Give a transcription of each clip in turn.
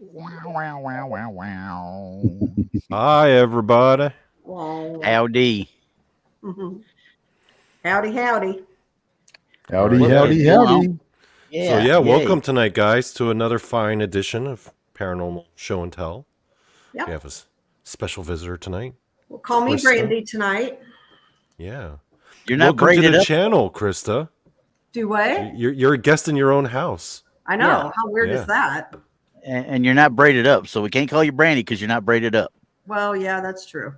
Wow, wow, wow, wow, wow. Hi, everybody. Wow. Howdy. Mhm. Howdy, howdy. All Howdy, right, What yeah. is howdy, going on? howdy. So, Yeah, yeah, yay. welcome tonight, guys, to another fine edition of Paranormal Show and Tell. We Yep. have a special visitor tonight, Well, call me Krista. Brandy tonight. Yeah. You're not Welcome to braided the up. channel, Krista. Do what? You're a guest in your own house. I know. Yeah. How weird is Yeah. that? And you're not braided up. So we can't call you Brandy because you're not braided up. Well, yeah, that's true.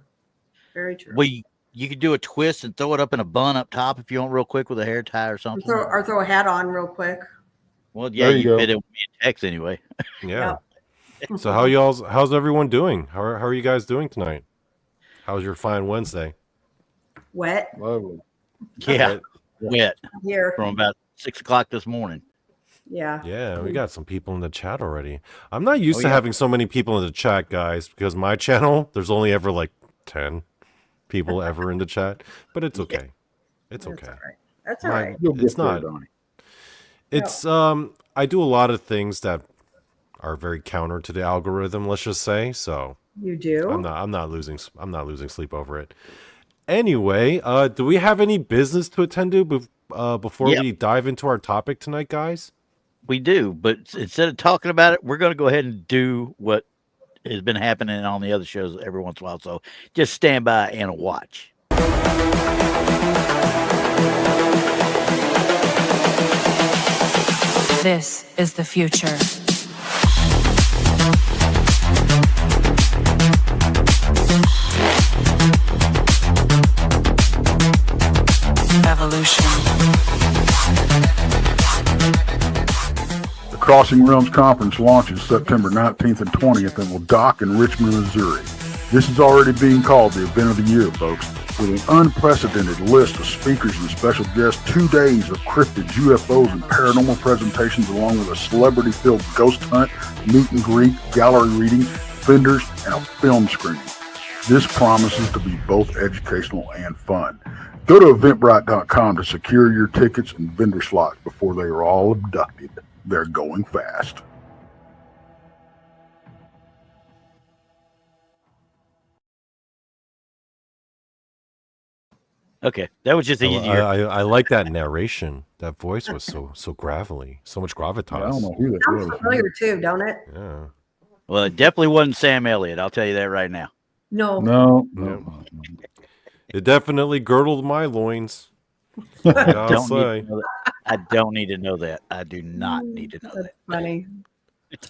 Very true. You could do a twist and throw it up in a bun up top if you want, real quick with a hair tie or something. Or throw a hat on real quick. Well, yeah, There you you go. fit in with me and Tex anyway. Yeah. So, how's everyone doing? How are you guys doing tonight? How's your fine Wednesday? Wet Lovely. Yeah, wet here. from about 6 o'clock this morning. Yeah. Yeah, we got some people in the chat already. I'm not used to yeah. having so many people in the chat, guys, because my channel, there's only ever like 10 people ever in the chat, but it's okay. It's okay. All right. That's all right. You'll get It's there, not. Donny. It's I do a lot of things that are very counter to the algorithm, let's just say. So You do? I'm not losing sleep over it. Anyway, do we have any business to attend to before Yep. we dive into our topic tonight, guys? We do, but instead of talking about it, we're going to go ahead and do what has been happening on the other shows every once in a while. So just stand by and watch. This is the future. Evolution. The Crossing Realms Conference launches September 19th and 20th and will dock in Richmond, Missouri. This is already being called the event of the year, folks. With an unprecedented list of speakers and special guests, 2 days of cryptids, UFOs, and paranormal presentations, along with a celebrity-filled ghost hunt, meet and greet, gallery reading, vendors, and a film screening. This promises to be both educational and fun. Go to eventbrite.com to secure your tickets and vendor slots before they are all abducted. They're going fast. Okay, that was just easier. I like that narration. That voice was so gravelly, so much gravitas. I don't know who that Sounds was. familiar too, don't it? Yeah. Well, it definitely wasn't Sam Elliott. I'll tell you that right now. No. No. It definitely girdled my loins. I'll Don't need say. to know that. I don't need to know that. I do not need to know That's that. funny.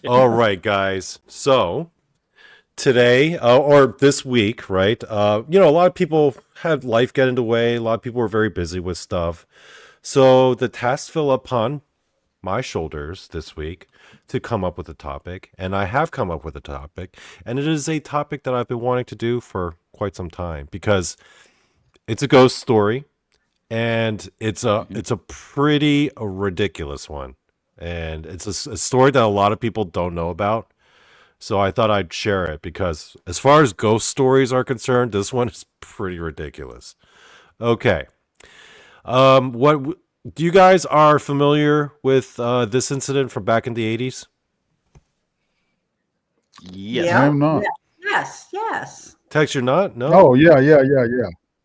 All right, guys. So today or this week, right? A lot of people had life get in the way. A lot of people were very busy with stuff. So the task fell upon my shoulders this week to come up with a topic, and I have come up with a topic, and it is a topic that I've been wanting to do for quite some time because it's a ghost story, and it's a pretty ridiculous one, and it's a story that a lot of people don't know about. So I thought I'd share it because as far as ghost stories are concerned, this one is pretty ridiculous. Okay. What do you guys are familiar with this incident from back in the 80s? Yes. I am not. Yes. Tex, you're not? No? Oh, yeah.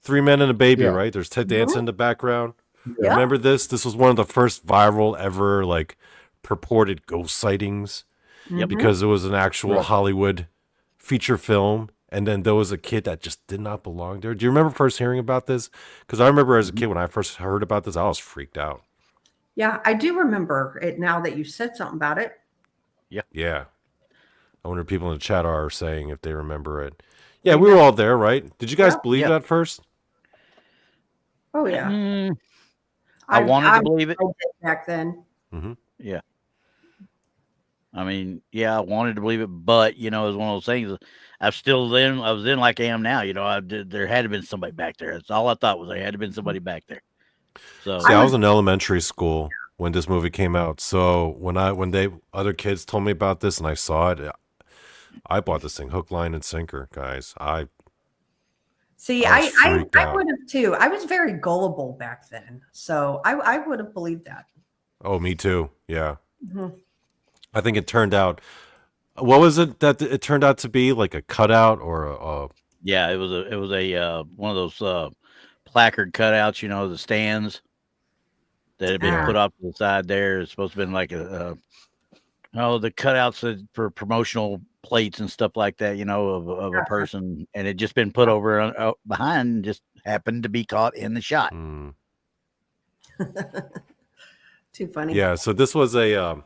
3 Men and a Baby, Yeah. right? There's Ted Danson in the background. Yeah. Remember this? This was one of the first viral ever, like, purported ghost sightings. Yep. Because it was an actual Right. Hollywood feature film. And then there was a kid that just did not belong there. Do you remember first hearing about this? Because I remember as a kid, when I first heard about this, I was freaked out. Yeah, I do remember it now that you said something about it. Yeah. I wonder if people in the chat are saying if they remember it. Yeah, we were all there, right? Did you guys Yeah. believe Yeah. that first? Oh yeah. I wanted to believe it. I did back then. Mm-hmm. Yeah. I mean, yeah, I wanted to believe it, but it was one of those things. I was in like I am now. There had to have been somebody back there. That's all I thought was there had to have been somebody back there. So See, I was in elementary school when this movie came out. So when other kids told me about this and I saw it, I bought this thing hook, line, and sinker, guys. See, I was I freaked out. would have too. I was very gullible back then, so I would have believed that. Oh, me too. Yeah. Mhm. I think it turned out What was it that it turned out to be? Like a cutout or a Yeah, it was a one of those placard cutouts, the stands that had been put off to the side there. It's supposed to have been like the cutouts for promotional plates and stuff like that, of a person, and it just been put over behind and just happened to be caught in the shot. Too funny. Yeah, so this was a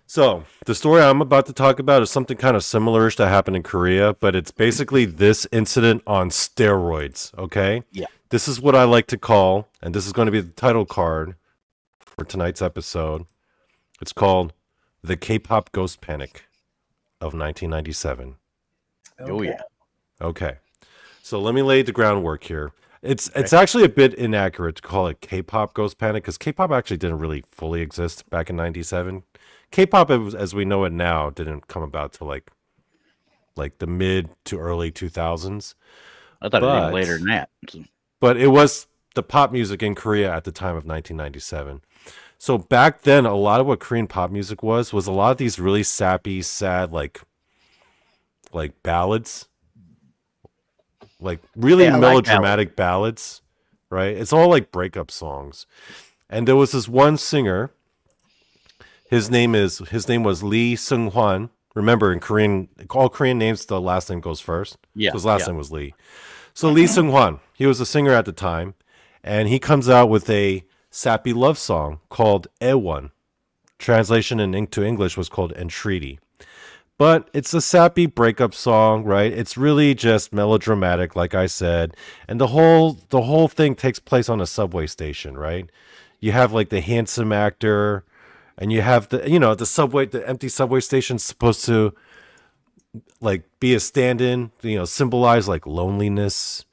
so the story I'm about to talk about is something kind of similar to happened in Korea, but it's basically this incident on steroids, okay? Yeah. This is what I like to call, and this is going to be the title card for tonight's episode. It's called The K-Pop Ghost Panic of 1997. Oh, yeah. Okay. So let me lay the groundwork here. It's actually a bit inaccurate to call it K-Pop Ghost Panic because K-Pop actually didn't really fully exist back in 97. K-pop, as we know it now, didn't come about to like the mid to early 2000s. I thought it was even later than that. But it was the pop music in Korea at the time of 1997. So back then, a lot of what Korean pop music was a lot of these really sappy, sad, like ballads, like really melodramatic ballads, right? It's all like breakup songs. And there was this one singer. His name was Lee Seung-hwan. Remember, in Korean, all Korean names, the last name goes first. Yeah. His last name was Lee. So Lee Seung-hwan, he was a singer at the time, and he comes out with a sappy love song called Ewon. Translation into English was called Entreaty. But it's a sappy breakup song, right? It's really just melodramatic, like I said. And the whole thing takes place on a subway station, right? You have like the handsome actor, and you have the empty subway station supposed to like be a stand-in, symbolize like loneliness,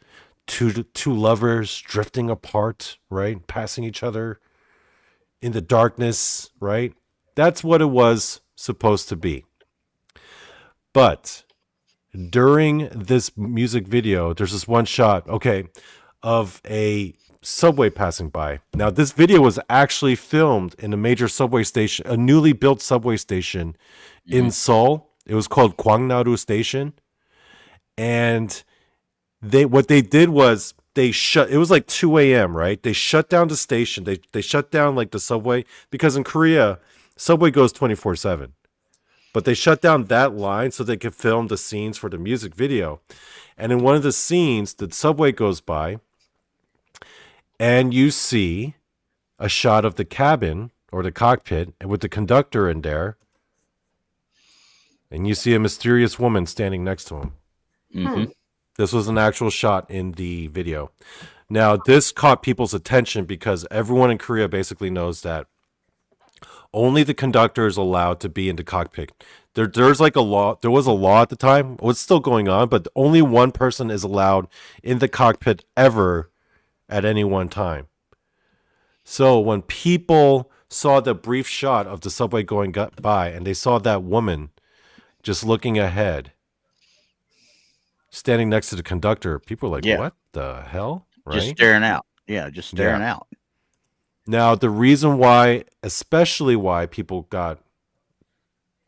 two lovers drifting apart, right? Passing each other in the darkness, right? That's what it was supposed to be. But during this music video, there's this one shot, of a subway passing by. Now, this video was actually filmed in a major subway station, a newly built subway station in Seoul. It was called Gwangnaru Station. And what they did was it was like 2 a.m., right? They shut down the station. They shut down like the subway because in Korea, subway goes 24/7. But they shut down that line so they could film the scenes for the music video. And in one of the scenes, the subway goes by, and you see a shot of the cabin or the cockpit with the conductor in there. And you see a mysterious woman standing next to him. Mm-hmm. This was an actual shot in the video. Now, this caught people's attention because everyone in Korea basically knows that only the conductor is allowed to be in the cockpit. There's like a law. There was a law at the time. Well, it's still going on, but only one person is allowed in the cockpit ever at any one time. So when people saw the brief shot of the subway going by and they saw that woman just looking ahead, standing next to the conductor, people were like, what the hell? Right? Just staring out. Yeah, just staring out. Now, the reason why, especially why people got,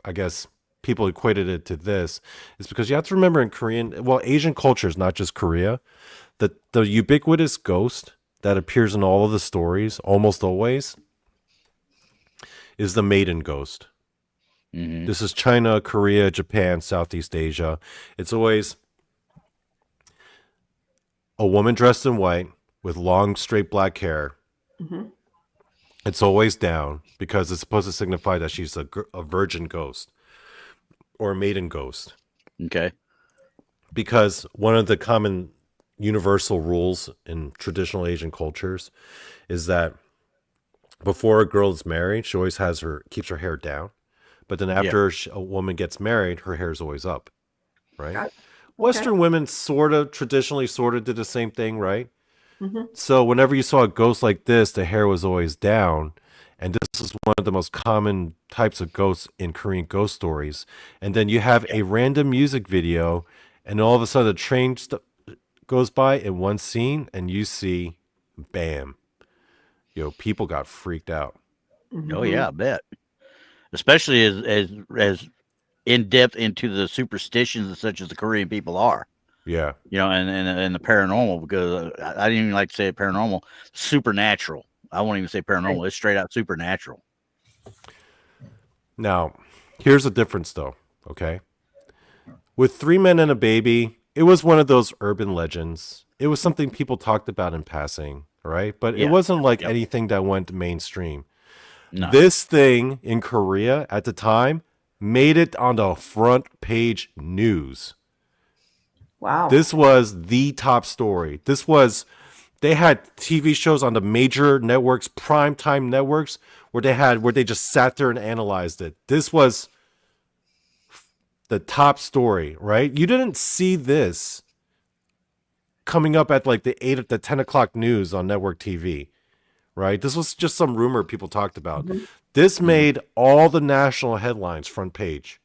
I guess, people equated it to this, is because you have to remember in Asian cultures, not just Korea, that the ubiquitous ghost that appears in all of the stories, almost always, is the maiden ghost. Mm-hmm. This is China, Korea, Japan, Southeast Asia. It's always a woman dressed in white with long, straight black hair. Mm-hmm. It's always down because it's supposed to signify that she's a virgin ghost or a maiden ghost. Okay. Because one of the common universal rules in traditional Asian cultures is that before a girl is married, she always keeps her hair down. But then after a woman gets married, her hair is always up. Right? Okay. Western women traditionally did the same thing, right? Mm-hmm. So whenever you saw a ghost like this, the hair was always down. And this is one of the most common types of ghosts in Korean ghost stories. And then you have a random music video, and all of a sudden the train goes by in one scene, and you see, bam. People got freaked out. Mm-hmm. Oh, yeah, I bet. Especially as in depth into the superstitions and such as the Korean people are. Yeah. You know, and the paranormal, because I didn't even like to say paranormal, supernatural. I won't even say paranormal. It's straight out supernatural. Now, here's the difference, though. Okay, with 3 men and a baby, it was one of those urban legends. It was something people talked about in passing, right? But it wasn't like anything that went mainstream. No. This thing in Korea at the time made it on the front page news. Wow. This was the top story. They had TV shows on the major networks, primetime networks, where they just sat there and analyzed it. This was the top story, right? You didn't see this coming up at like the 10 o'clock news on network TV, right? This was just some rumor people talked about. Mm-hmm. This made all the national headlines front page.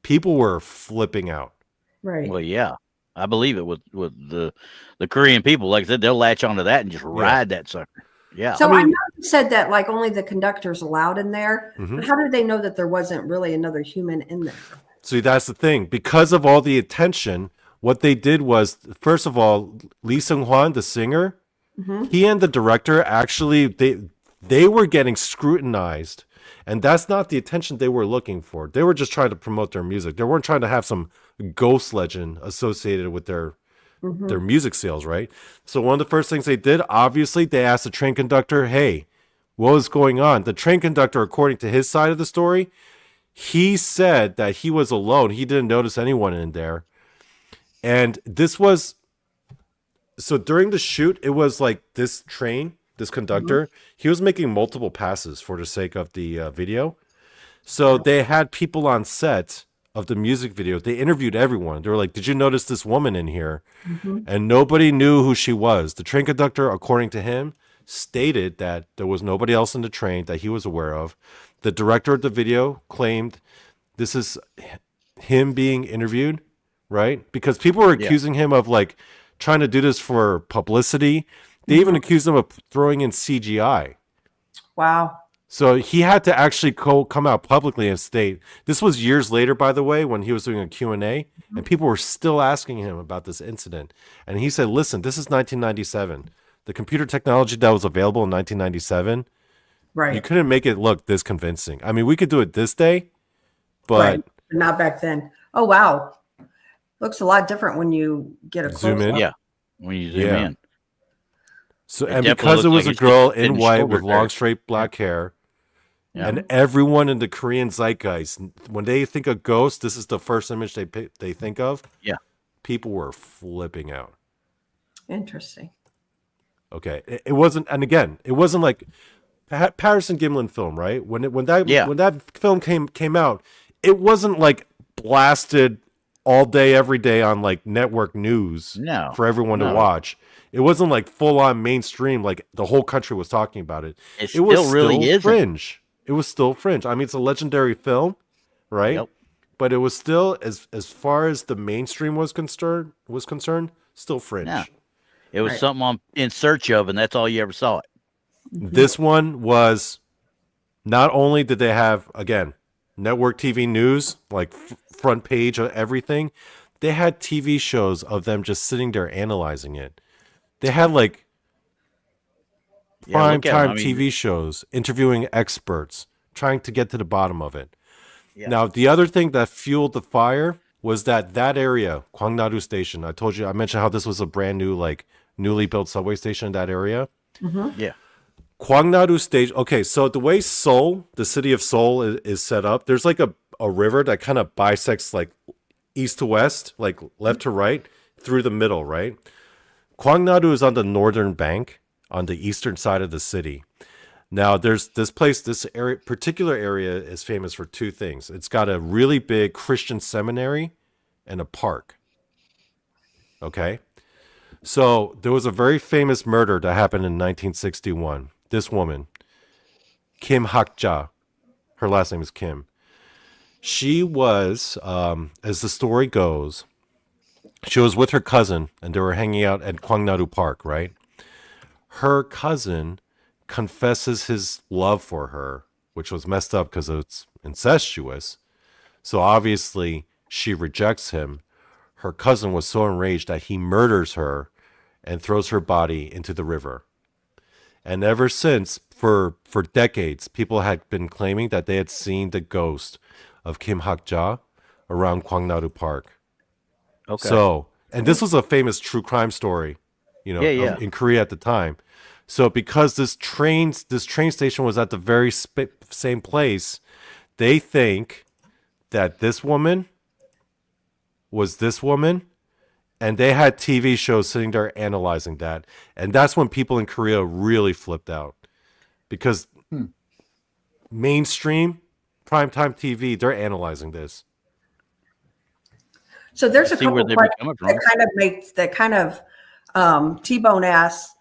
People were flipping out. Right. Well, yeah, I believe it with the Korean people. Like I said, they'll latch onto that and just ride that sucker. Yeah. So I know you said that like only the conductor's allowed in there. Mm-hmm. But how did they know that there wasn't really another human in there? See, that's the thing. Because of all the attention, what they did was, first of all, Lee Seung-hwan, the singer, he and the director actually they were getting scrutinized. And that's not the attention they were looking for. They were just trying to promote their music. They weren't trying to have some ghost legend associated with their music sales, right? So one of the first things they did, obviously, they asked the train conductor, hey, what was going on? The train conductor, according to his side of the story, he said that he was alone. He didn't notice anyone in there. And so during the shoot, it was like this conductor, he was making multiple passes for the sake of the video. So they had people on set of the music video. They interviewed everyone. They were like, did you notice this woman in here? And nobody knew who she was. The train conductor, according to him, stated that there was nobody else in the train that he was aware of. The director of the video claimed this is him being interviewed, right? Because people were accusing him of like trying to do this for publicity. They even accused him of throwing in CGI. Wow. So he had to actually come out publicly and state, this was years later, by the way, when he was doing a Q&A, and people were still asking him about this incident. And he said, listen, this is 1997. The computer technology that was available in 1997, right, you couldn't make it look this convincing. I mean, we could do it this day, but not back then. Oh, wow. Looks a lot different when you get a zoom in. Yeah, when you zoom in. So, and because it was a girl in white with long, straight black hair, and everyone in the Korean zeitgeist, when they think of ghosts, this is the first image they think of. Yeah, people were flipping out. Interesting. Okay, it wasn't, and again, it wasn't like Patterson Gimlin film, right? When that film came out, it wasn't like blasted all day, every day on like network news for everyone to watch. It wasn't like full on mainstream, like the whole country was talking about it. It was still fringe. It was still fringe. I mean, it's a legendary film, right? Yep. But it was still, as far as the mainstream was concerned, still fringe. Yeah. It was something I'm in search of, and that's all you ever saw it. This one was, not only did they have, again, network TV news, like front page of everything, they had TV shows of them just sitting there analyzing it. They had like prime time TV shows, interviewing experts, trying to get to the bottom of it. Yeah. Now, the other thing that fueled the fire was that area, Gwangnam-do Station. I mentioned how this was a brand new, like newly built subway station in that area. Yeah. Gwangnam-do Station. Okay, so the way Seoul, the city of Seoul, is set up, there's like a river that kind of bisects like east to west, like left to right, through the middle, right? Gwangnam-do is on the northern bank, on the eastern side of the city. Now, there's this particular area is famous for two things. It's got a really big Christian seminary and a park. Okay? So, there was a very famous murder that happened in 1961. This woman, Kim Hak-ja, her last name is Kim. She was, as the story goes, she was with her cousin, and they were hanging out at Gwangnam-do Park, right? Her cousin confesses his love for her, which was messed up because it's incestuous, So obviously she rejects him. Her cousin was so enraged that he murders her and throws her body into the river. And ever since, for decades, people had been claiming that they had seen the ghost of Kim Hak-ja around Gwangnaru Park. Okay. So, and this was a famous true crime story, in Korea at the time. So because this train station was at the very same place, they think that this woman was this woman, and they had TV shows sitting there analyzing that. And that's when people in Korea really flipped out, because mainstream primetime TV, they're analyzing this. So there's a See couple where they're questions coming from. that kind of T-Bone asks,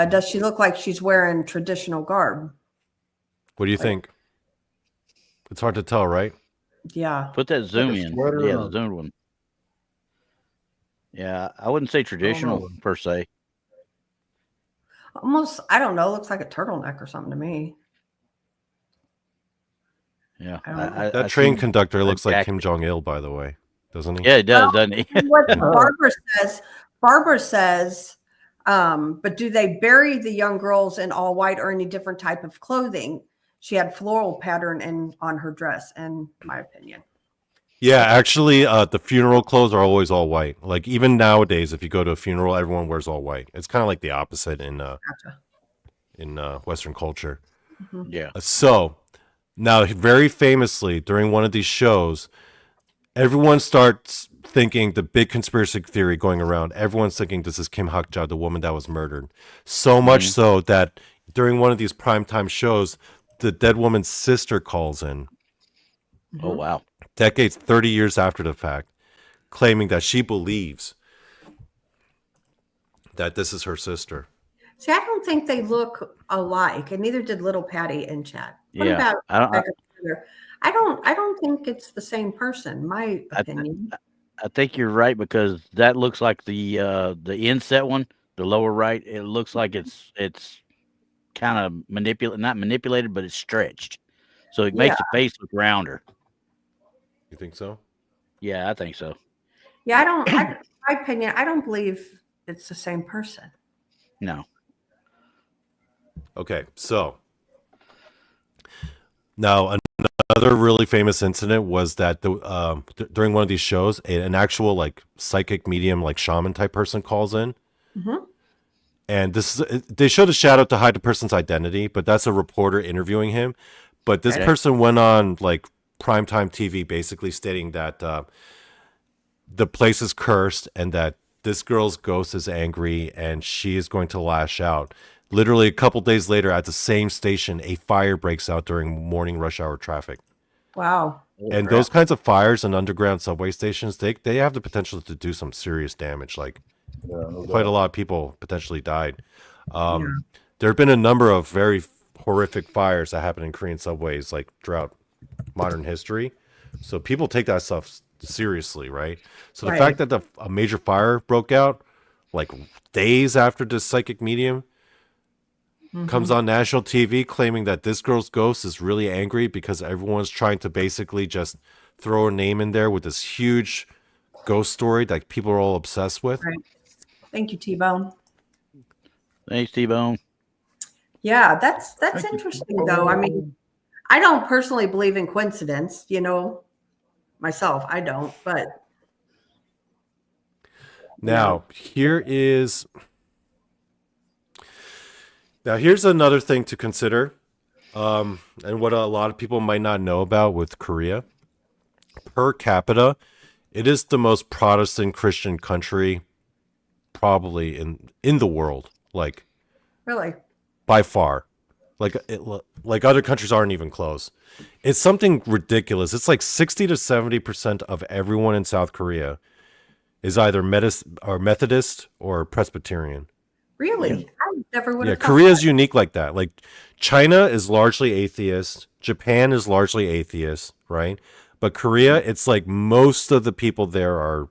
does she look like she's wearing traditional garb? What do you think? It's hard to tell, right? Yeah. Put that zoom Like a in. sweater Yeah, or- the zoomed one. Yeah, I wouldn't say traditional per se. Almost, I don't know, looks like a turtleneck or something to me. Yeah, I don't know. That train see- conductor looks like jacket. Kim Jong-il, by the way, doesn't he? Yeah, it does, doesn't he? What Barbara says, but do they bury the young girls in all white or any different type of clothing? She had floral pattern on her dress, in my opinion. Yeah, actually, the funeral clothes are always all white. Like even nowadays, if you go to a funeral, everyone wears all white. It's kind of like the opposite in Gotcha. Western culture. Yeah. So now, very famously, during one of these shows, everyone starts thinking the big conspiracy theory going around. Everyone's thinking this is Kim Hak-ja, the woman that was murdered. So much so that during one of these primetime shows, the dead woman's sister calls in. Oh wow. Decades, 30 years after the fact, claiming that she believes that this is her sister. See, I don't think they look alike, and neither did Little Patty and Chad. What Yeah, about I- I don't think it's the same person. My opinion. I think you're right, because that looks like the inset one, the lower right. It looks like it's kind of not manipulated, but it's stretched, so it makes the face look rounder. You think so? Yeah, I think so. Yeah, my opinion, I don't believe it's the same person. No. Okay, so now another really famous incident was that during one of these shows, an actual like psychic medium, like shaman type person calls in. Mhm. And they showed a shadow to hide the person's identity, but that's a reporter interviewing him. But this Okay. person went on like primetime TV, basically stating that the place is cursed and that this girl's ghost is angry and she is going to lash out. Literally a couple days later, at the same station, a fire breaks out during morning rush hour traffic. Wow. And those kinds of fires in underground subway stations, they have the potential to do some serious damage. Like quite a lot of people potentially died. There have been a number of very horrific fires that happen in Korean subways, like throughout modern history. So people take that stuff seriously, right? So the Right. fact that a major fire broke out, like days after this psychic medium comes on national TV claiming that this girl's ghost is really angry because everyone's trying to basically just throw a name in there with this huge ghost story that people are all obsessed with. Right. Thank you, T-Bone. Thanks, T-Bone. Yeah, that's interesting though. I mean, I don't personally believe in coincidence, myself. I don't, but Now, here's another thing to consider, and what a lot of people might not know about with Korea. Per capita, it is the most Protestant Christian country probably in the world, like really. by far. Like other countries aren't even close. It's something ridiculous. It's like 60 to 70% of everyone in South Korea is either Methodist or Presbyterian. Really? I never would Yeah, have Korea is unique like that. Like China is largely atheist, Japan is largely atheist, right? But Korea, it's like most of the people there are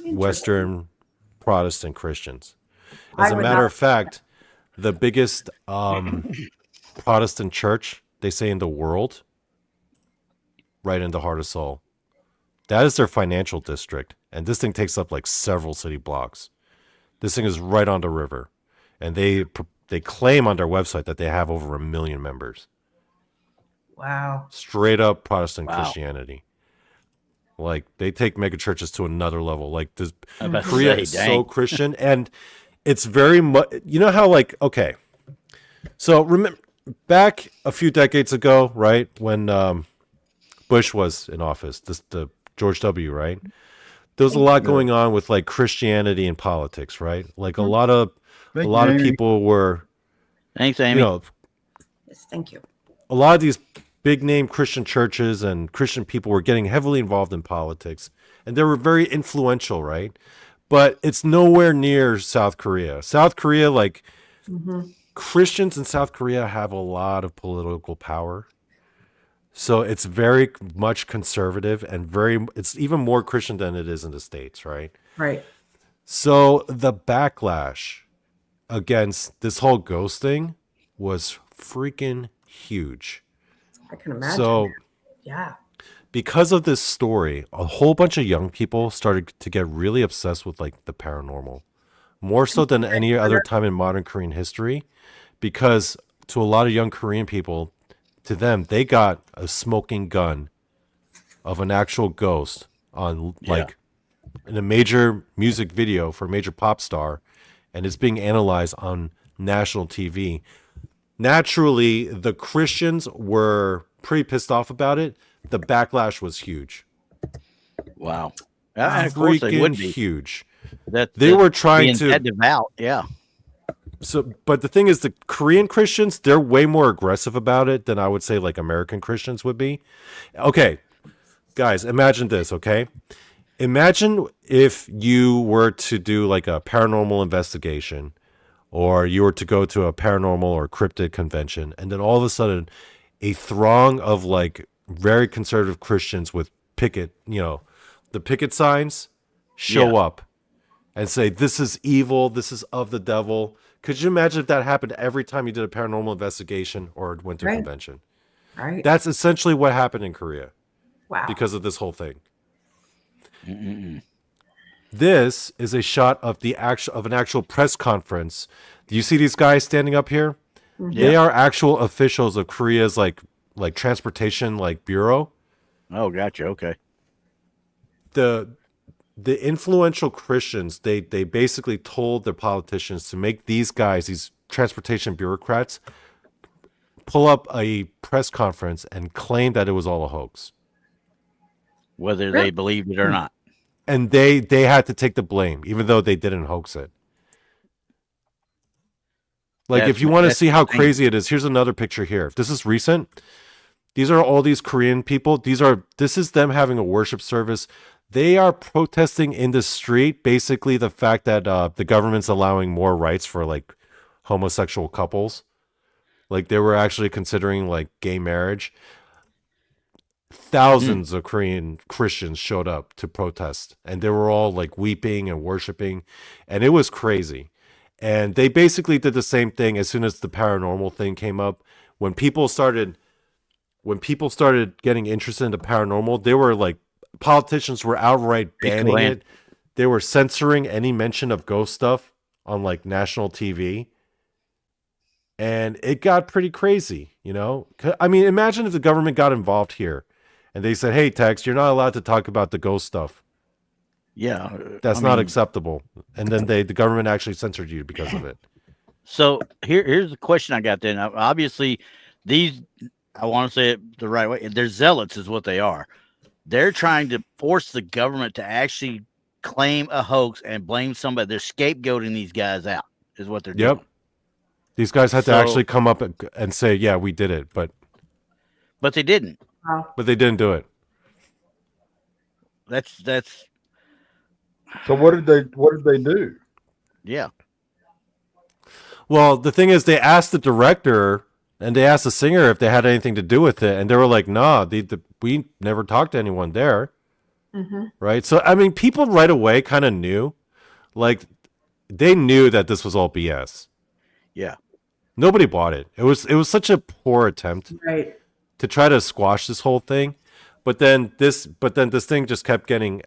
Western Protestant Christians. As I a would matter not- of fact, the biggest Protestant church, they say, in the world right in the heart of Seoul. That is their financial district. And this thing takes up like several city blocks. This thing is right on the river. And they claim on their website that they have over 1 million members. Wow. Straight up Protestant Wow. Christianity. Like, they take mega churches to another level. Like, this I was about to Korea say, is dang. so Christian. And it's very much, you know how, like, okay. So, remember, back a few decades ago, right, when Bush was in office, the George W., right? There was a lot going on with, like, Christianity and politics, right? Like, a lot of people were, Thanks, Amy. you know, Yes, thank you. a lot of these big name Christian churches and Christian people were getting heavily involved in politics, and they were very influential, right? But it's nowhere near South Korea. South Korea, like, Christians in South Korea have a lot of political power. So it's very much conservative and it's even more Christian than it is in the States, right? Right. So the backlash against this whole ghost thing was freaking huge. I can imagine. So Yeah. because of this story, a whole bunch of young people started to get really obsessed with like the paranormal, more so than any other time in modern Korean history, because to a lot of young Korean people, to them, they got a smoking gun of an actual ghost on like in a major music video for a major pop star, and it's being analyzed on national TV. Naturally, the Christians were pretty pissed off about it. The backlash was huge. Wow. And of course they would Freaking be. huge. That They were trying being that to. devout. Yeah. So, but the thing is, the Korean Christians, they're way more aggressive about it than I would say like American Christians would be. Okay, guys, imagine this, okay? Imagine if you were to do like a paranormal investigation, or you were to go to a paranormal or cryptid convention, and then all of a sudden a throng of like very conservative Christians with the picket signs show up and say, this is evil, this is of the devil. Could you imagine if that happened every time you did a paranormal investigation or went to a convention? Right. That's essentially what happened in Korea Wow. because of this whole thing. This is a shot of an actual press conference. Do you see these guys standing up here? They are actual officials of Korea's like transportation like bureau. Oh, gotcha. Okay. The influential Christians, they basically told their politicians to make these guys, these transportation bureaucrats, pull up a press conference and claim that it was all a hoax. Whether they believed it or not. And they had to take the blame, even though they didn't hoax it. Like, if you want to see how crazy it is, here's another picture here. This is recent. These are all these Korean people. This is them having a worship service. They are protesting in the street, basically the fact that the government's allowing more rights for like homosexual couples. Like, they were actually considering like gay marriage. Thousands of Korean Christians showed up to protest, and they were all like weeping and worshiping, and it was crazy. And they basically did the same thing as soon as the paranormal thing came up. When people started getting interested in the paranormal, they were like, politicians were outright banning it. They were censoring any mention of ghost stuff on like national TV. And it got pretty crazy, you know? I mean, imagine if the government got involved here and they said, hey, Tex, you're not allowed to talk about the ghost stuff. Yeah. That's not acceptable. And then the government actually censored you because of it. So here's the question I got then. Obviously, these, I want to say it the right way, they're zealots is what they are. They're trying to force the government to actually claim a hoax and blame somebody. They're scapegoating these guys out is what they're doing. These guys had to actually come up and say, yeah, we did it. But they didn't. Wow. But they didn't do it. That's So what did they do? yeah. Well, the thing is, they asked the director and they asked the singer if they had anything to do with it, and they were like, "Nah, we never talked to anyone there." Right? So, I mean, people right away kind of knew, like, they knew that this was all BS. Yeah. Nobody bought it. It was such a poor attempt Right. to try to squash this whole thing. But then this thing just kept getting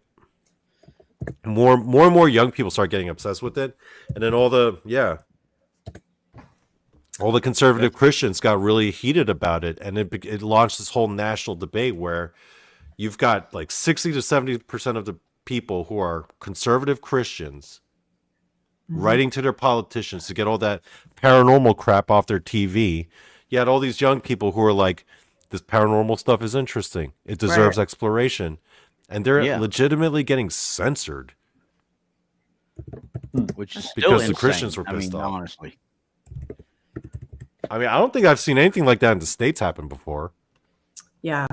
more and more young people start getting obsessed with it, and then all the conservative Christians got really heated about it, and it launched this whole national debate where you've got like 60 to 70% of the people who are conservative Christians writing to their politicians to get all that paranormal crap off their TV. You had all these young people who are like, this paranormal stuff is interesting. It deserves exploration. And they're legitimately getting censored. Which is because still the insane. Christians were pissed off. Honestly. I mean, I don't think I've seen anything like that in the States happen before. Yeah.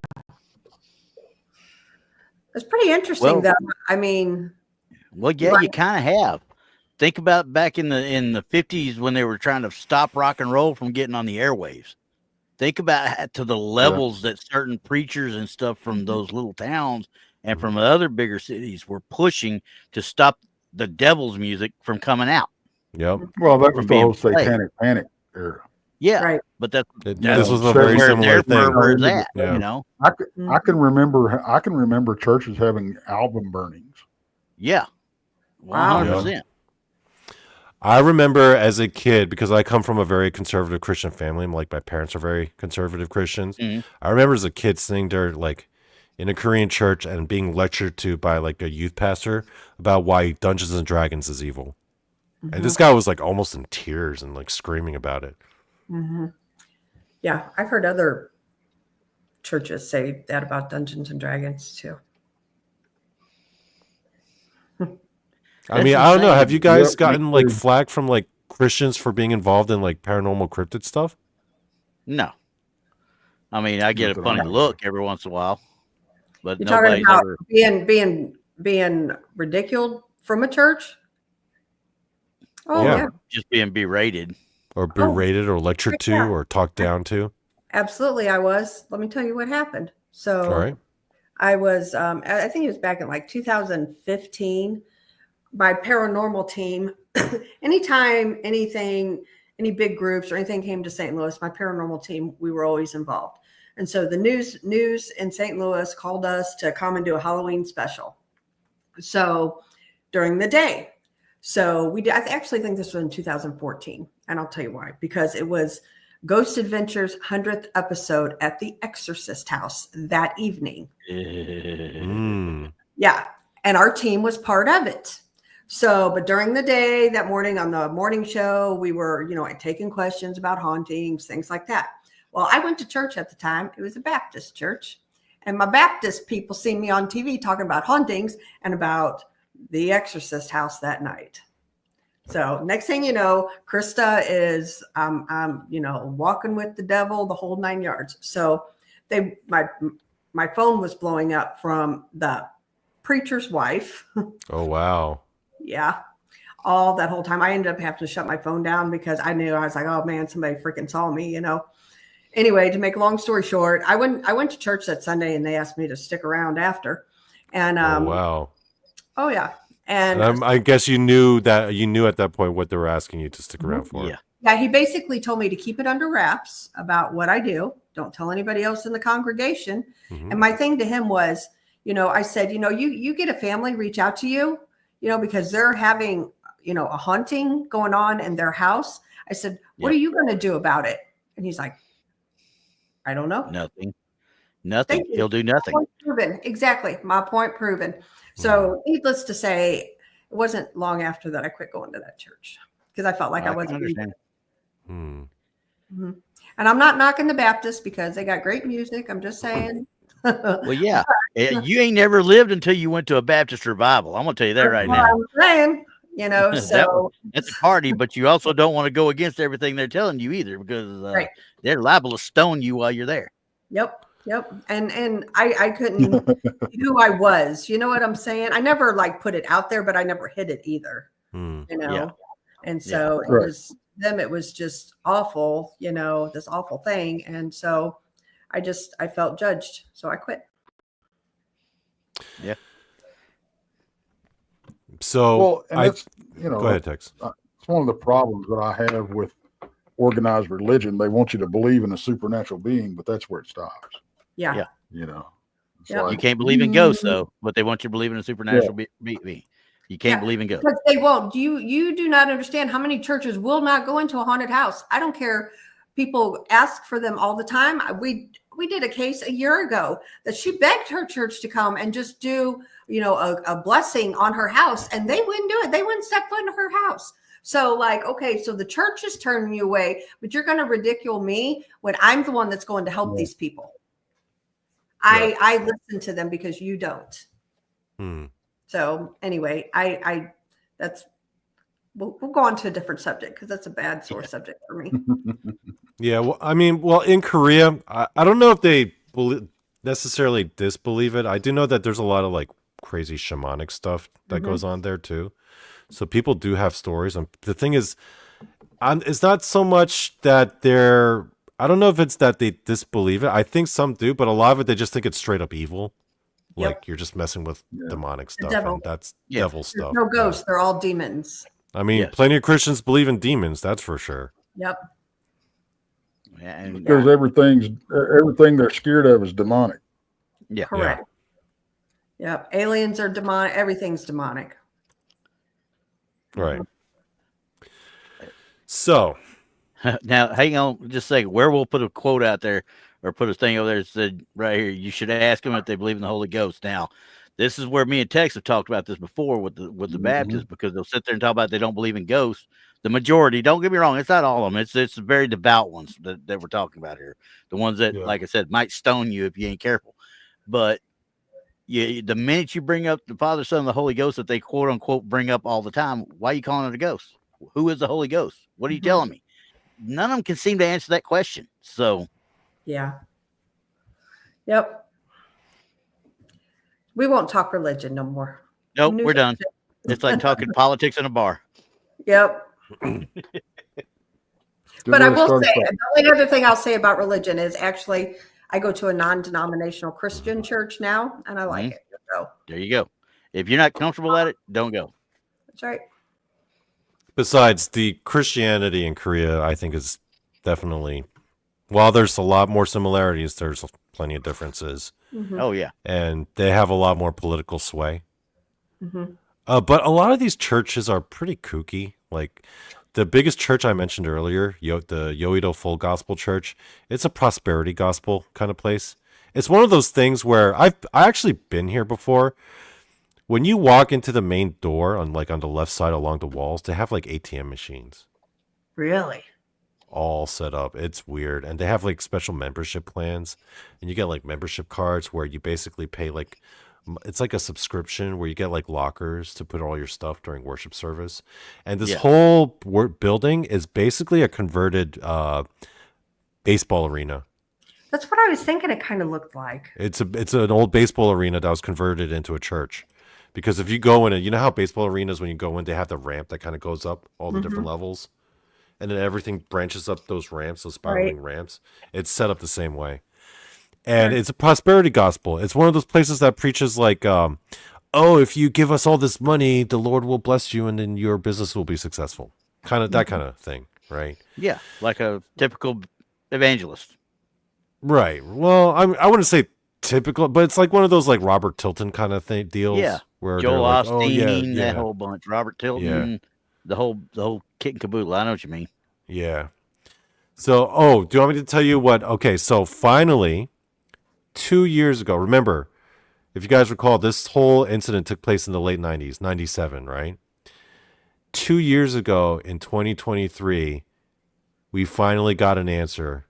It's pretty interesting, though. I mean, well, yeah, you kind of have. Think about back in the 50s when they were trying to stop rock and roll from getting on the airwaves. Think about to the levels that certain preachers and stuff from those little towns and from other bigger cities were pushing to stop the devil's music from coming out. Yep. Well, that was the being whole satanic panic era. Yeah, but this was a very similar thing. You know, I can remember churches having album burnings. Yeah, 100%. I remember as a kid, because I come from a very conservative Christian family. Like my parents are very conservative Christians. I remember as a kid sitting there, like in a Korean church, and being lectured to by like a youth pastor about why Dungeons and Dragons is evil. And this guy was like almost in tears and like screaming about it. Yeah, I've heard other churches say that about Dungeons and Dragons too. I mean, I don't know. Have you guys gotten like flack from like Christians for being involved in like paranormal cryptid stuff? No. I mean, I get a funny look every once in a while, but you're talking nobody's about ever being ridiculed from a church. Oh yeah, just being berated or or lectured to or talked down to. Absolutely, I was. Let me tell you what happened. So, all right. I was. I think it was back in like 2015. My paranormal team, anytime anything, any big groups or anything came to St. Louis, my paranormal team, we were always involved. And so the news in St. Louis called us to come and do a Halloween special. So during the day. So we did, I actually think this was in 2014. And I'll tell you why, because it was Ghost Adventures 100th episode at the Exorcist house that evening. Yeah. And our team was part of it. So, but during the day, that morning on the morning show, we were, taking questions about hauntings, things like that. Well, I went to church at the time. It was a Baptist church. And my Baptist people seen me on TV talking about hauntings and about the Exorcist house that night. So next thing you know, Krista is, walking with the devil, the whole 9 yards. So my phone was blowing up from the preacher's wife. Oh, wow. Yeah. All that whole time. I ended up having to shut my phone down because I knew, I was like, oh man, somebody freaking saw me, Anyway, to make a long story short, I went to church that Sunday and they asked me to stick around after. And oh, wow. Oh yeah. And I guess you knew at that point what they were asking you to stick around for. Yeah. He basically told me to keep it under wraps about what I do. Don't tell anybody else in the congregation. And my thing to him was, I said, you get a family reach out to you, because they're having, a haunting going on in their house. I said, what are you going to do about it? And he's like, I don't know. Nothing. He'll do nothing. My point proven. Exactly. My point proven. So needless to say, it wasn't long after that I quit going to that church because I felt like I wasn't. And I'm not knocking the Baptists because they got great music. I'm just saying. Well, yeah, you ain't never lived until you went to a Baptist revival. I'm gonna tell you that right now. I'm saying, so that's a party, but you also don't want to go against everything they're telling you either because they're liable to stone you while you're there. Yep. And I couldn't who I was. You know what I'm saying? I never put it out there, but I never hid it either. Yeah. And so it was them. It was just awful. This awful thing. And so I felt judged. So I quit. Yeah. So go ahead, Tex. It's one of the problems that I have with organized religion. They want you to believe in a supernatural being, but that's where it stops. Yeah. It's Yep. You like, can't believe in ghosts though, but they want you to believe in a supernatural being. You can't Yeah, believe in ghosts. because they won't. You do not understand how many churches will not go into a haunted house. I don't care. People ask for them all the time. We did a case a year ago that she begged her church to come and just do, a blessing on her house, and they wouldn't do it. They wouldn't step foot in her house. So like, okay, so the church is turning you away, but you're going to ridicule me when I'm the one that's going to help these people. I listen to them because you don't. So anyway, we'll go on to a different subject because that's a bad sore subject for me. Yeah, well, I mean, in Korea, I don't know if they necessarily disbelieve it. I do know that there's a lot of like crazy shamanic stuff that goes on there too. So people do have stories. And the thing is, it's not so much that I don't know if it's that they disbelieve it. I think some do, but a lot of it, they just think it's straight up evil. Like you're just messing with demonic stuff, and that's devil stuff. No ghosts. They're all demons. I mean, plenty of Christians believe in demons. That's for sure. Yep. Yeah, because everything they're scared of is demonic. Yeah. Correct. Yep. Aliens are demonic. Everything's demonic. Right. So now, hang on just a second. Where we'll put a quote out there or put a thing over there that said right here, you should ask them if they believe in the Holy Ghost. Now, this is where me and Tex have talked about this before with the Baptists, because they'll sit there and talk about they don't believe in ghosts. The majority, don't get me wrong, it's not all of them. It's the very devout ones that we're talking about here. The ones that, like I said, might stone you if you ain't careful. But the minute you bring up the Father, Son, and the Holy Ghost that they quote unquote bring up all the time, why are you calling it a ghost? Who is the Holy Ghost? What are you telling me? None of them can seem to answer that question. So yeah. Yep. We won't talk religion no more. Nope, we're done. It's like talking politics in a bar. Yep. But I will say, the only other thing I'll say about religion is actually I go to a non-denominational Christian church now, and I like it. So there you go. If you're not comfortable at it, don't go. That's right. Besides, the Christianity in Korea, I think, is definitely, while there's a lot more similarities, there's plenty of differences. Oh, yeah. And they have a lot more political sway. But a lot of these churches are pretty kooky. Like the biggest church I mentioned earlier, the Yoido Full Gospel Church, it's a prosperity gospel kind of place. It's one of those things where I actually been here before. When you walk into the main door on the left side along the walls, they have like ATM machines. Really? All set up. It's weird. And they have like special membership plans, and you get like membership cards where you basically pay it's like a subscription where you get like lockers to put all your stuff during worship service. And this whole building is basically a converted baseball arena. That's what I was thinking it kind of looked like. It's an old baseball arena that was converted into a church. Because if you go in, you know how baseball arenas, when you go in, they have the ramp that kind of goes up all the different levels? And then everything branches up those ramps, those spiraling ramps. It's set up the same way. And it's a prosperity gospel. It's one of those places that preaches like, if you give us all this money, the Lord will bless you and then your business will be successful. Kind of that kind of thing, right? Yeah, like a typical evangelist. Right. Well, I wouldn't say typical, but it's like one of those like Robert Tilton kind of deals. Yeah. Where Joel like, Osteen, that whole bunch. Robert Tilton, the whole kit and caboodle. I know what you mean. Yeah. So, do you want me to tell you what? Okay, so finally, 2 years ago, remember, if you guys recall, this whole incident took place in the late 90s, 97, right? 2 years ago in 2023, we finally got an answer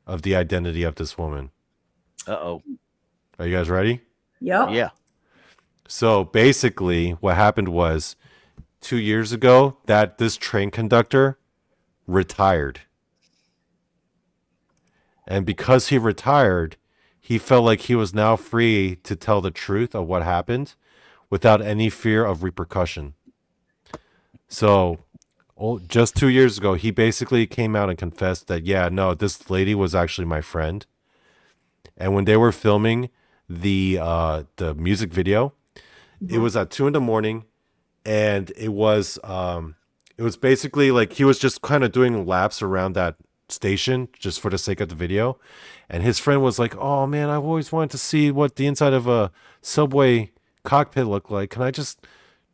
of the identity of this woman. Uh-oh. Are you guys ready? Yep. Yeah. So basically what happened was 2 years ago that this train conductor retired. And because he retired, he felt like he was now free to tell the truth of what happened without any fear of repercussion. So just 2 years ago, he basically came out and confessed that, this lady was actually my friend. And when they were filming the music video, it was at 2 a.m, and it was basically like he was just kind of doing laps around that station just for the sake of the video. And his friend was like, "Oh man, I've always wanted to see what the inside of a subway cockpit looked like. Can I just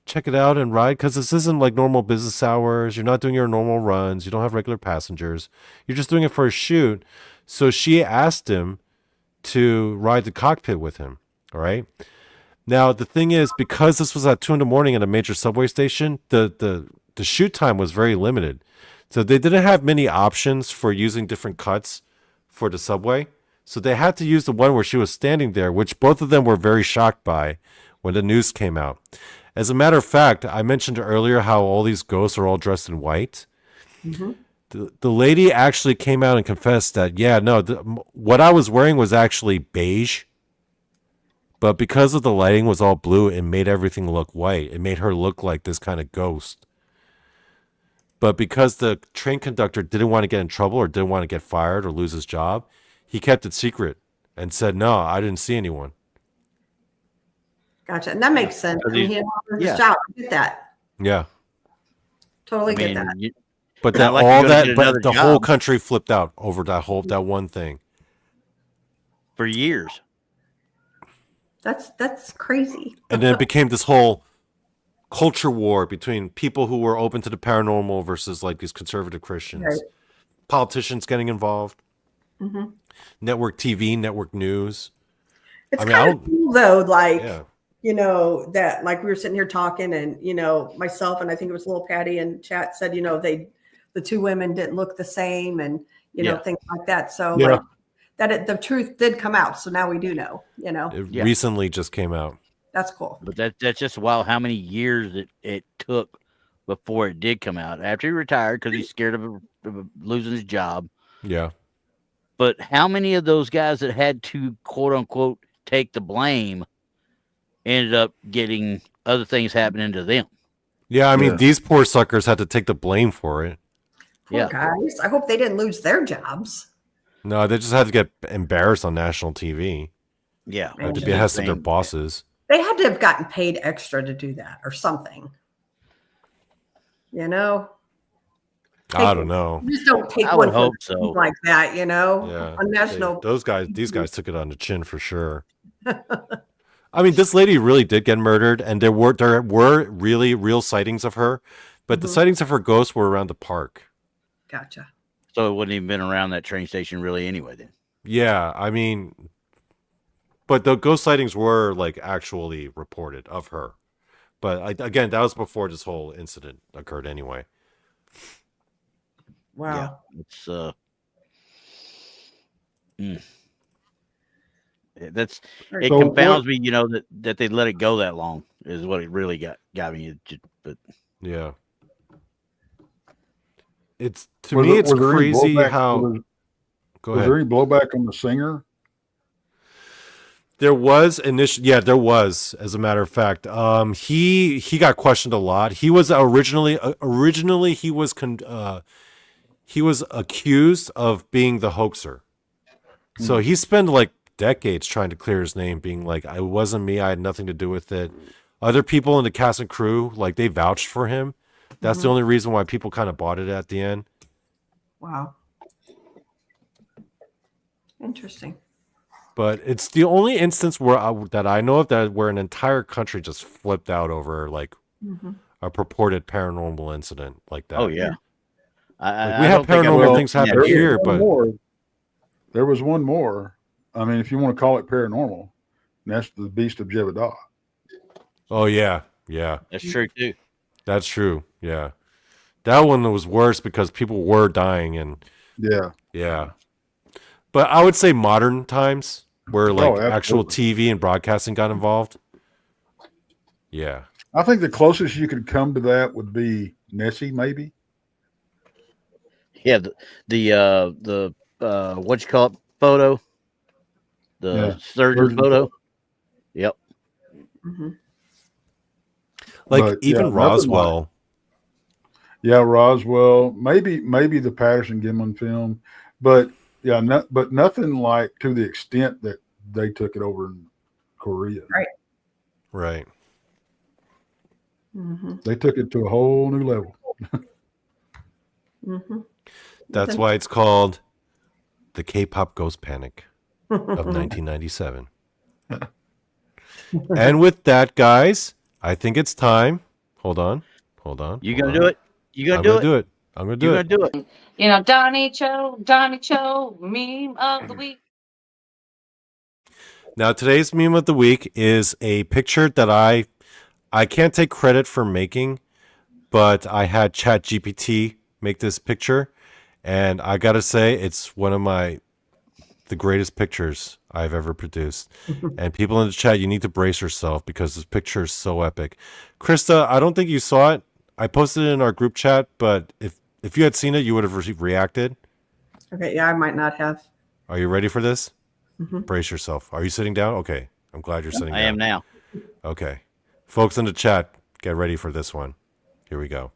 check it out and ride? Because this isn't like normal business hours. You're not doing your normal runs. You don't have regular passengers. You're just doing it for a shoot." So she asked him to ride the cockpit with him. All right. Now the thing is, because this was at 2 a.m. at a major subway station, the shoot time was very limited. So they didn't have many options for using different cuts for the subway. So they had to use the one where she was standing there, which both of them were very shocked by when the news came out. As a matter of fact, I mentioned earlier how all these ghosts are all dressed in white. Mm-hmm. The lady actually came out and confessed that, yeah, no, what I was wearing was actually beige. But because of the lighting was all blue, it made everything look white. It made her look like this kind of ghost. But because the train conductor didn't want to get in trouble or didn't want to get fired or lose his job, he kept it secret and said, "No, I didn't see anyone." Gotcha. And that makes sense. I mean, he lost his job. I get that. Yeah. Totally get that. But that like all you're gonna that, get but another the job. whole country flipped out over that one thing. For years. That's crazy. And then it became this whole culture war between people who were open to the paranormal versus like these conservative Christians. Right. Politicians getting involved. Mm-hmm. Network TV, network news. It's I mean, kind of cool though, like, Yeah. you know, that like we were sitting here talking and, you know, myself and I think it was Little Patty in chat said, you know, the two women didn't look the same and, you know, things like that. So Yeah. like the truth did come out. So now we do know, you know, It recently just came out. that's cool. But that's just wild how many years it took before it did come out. After he retired because he's scared of losing his job. Yeah. But how many of those guys that had to quote unquote take the blame ended up getting other things happening to them? Yeah, I mean, Yeah. these poor suckers had to take the blame for it. Poor guys. I hope they didn't lose their jobs. No, they just had to get embarrassed on national TV. Yeah. Had to Yeah. be behest of their bosses. They had to have gotten paid extra to do that or something. You know? I don't know. You just don't take I one would for hope so. like that, you know? Yeah. On national. These guys took it on the chin for sure. I mean, this lady really did get murdered, and there were really real sightings of her, but the sightings of her ghost were around the park. Gotcha. So it wouldn't even been around that train station really anyway then. Yeah, I mean, but the ghost sightings were like actually reported of her. But again, that was before this whole incident occurred anyway. Wow. Yeah. It's that's it So confounds me, you know, that they let it go that long is what it really got me. But Yeah. It's it's crazy how Go was ahead. there any blowback on the singer? There was there was, as a matter of fact. He got questioned a lot. He was originally he was accused of being the hoaxer. So he spent like decades trying to clear his name, being like, "It wasn't me. I had nothing to do with it." Other people in the cast and crew, like, they vouched for him. That's the only reason why people kind of bought it at the end. Wow. Interesting. But it's the only instance that I know of where an entire country just flipped out over like a purported paranormal incident like that. oh yeah. Like, we have paranormal things happen here, but There was one more. I mean, if you want to call it paranormal, and that's the Beast of Jebediah. oh yeah, yeah, That's true too. that's true. Yeah, that one was worse because people were dying and Yeah. But I would say modern times where like absolutely. actual TV and broadcasting got involved. Yeah. I think the closest you could come to that would be Nessie, maybe. Yeah, the what you call it photo, the surgeon photo. Yep. Like But, even nothing Roswell. Yeah, Roswell, maybe the Patterson Gimlin film, but yeah, but nothing like to the extent that they took it over in Korea. Right. They took it to a whole new level. That's why it's called the K-pop Ghost Panic of 1997. And with that, guys, I think it's time. Hold on. You gonna do it? You gonna do it? I'm gonna You do gonna it. do it? You know, Donny Cho, meme of the week. Now, today's meme of the week is a picture that I can't take credit for making, but I had ChatGPT make this picture, and I gotta say it's one of the greatest pictures I've ever produced. And people in the chat, you need to brace yourself because this picture is so epic. Krista, I don't think you saw it. I posted it in our group chat, but if you had seen it, you would have reacted. Okay, yeah, I might not have. Are you ready for this? Brace yourself. Are you sitting down? Okay. I'm glad you're sitting down. I am now. Okay. Folks in the chat, get ready for this one. Here we go.